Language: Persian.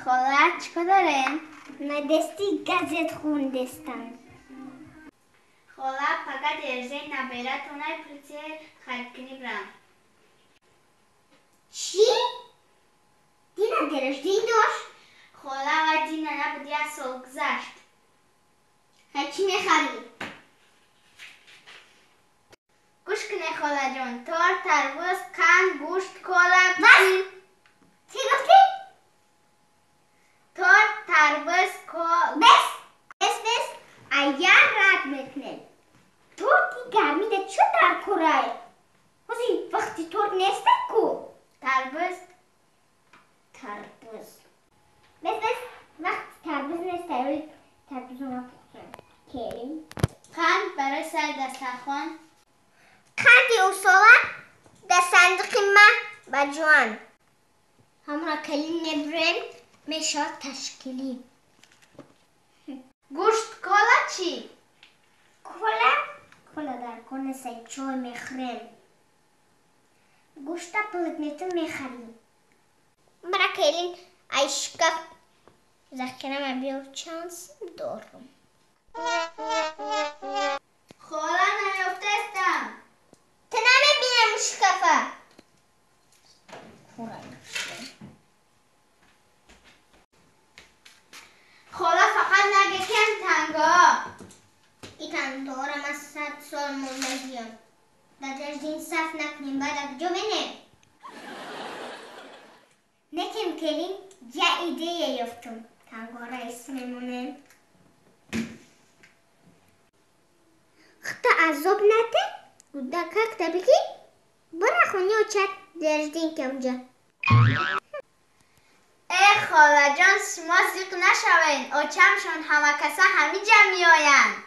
خاله چیکار دارین؟ نه دستی گازت خوندستم. خاله فقط ارزه نبیرتونه پلیسی خرید کنی برم. چی؟ دینا درش دین داشت؟ خاله اگر دینا نبود 1 سال گذشت. چی میخری؟ گوش کنی خاله جان، تار، تربوز، قند، گوشت، کالا، بس! چی گفتی؟ تار، تربوز، بس اگر رد میکنه تو دی گرمیده چو در کرای حسی وقتی تو نیسته کو تربوز بس وقتی تربوز نیسته روی تربوز رو پختن کریم قند برای سر دسترخوان. قندی اصولا در صندوق ما بجوان همرا کلی نبرن میشه تشکیلی. گوشت کالا چی؟ کلا در کنه سای چای میخوریم. گوشت پلتنیتو میخریم. برا کلین ایشکف ذخیره بیو چانس دارم. خاله نیفتستم. تو نمیبینم شکفه. خاله فقط نگه کم تنگا. ایتان دارم از 100 سال موندگیم. در دین صف نکنیم بعد کجا بینیم. نکیم کلین یه ایده یافتم. تنگا رئیس میمونه. خطا عذاب نده. دکک تبیگی. برا خونی و چت درجدین کمجا. ای خاله جان شما زیق نشوین. آچمشون همه کسا همی جمع میآیند.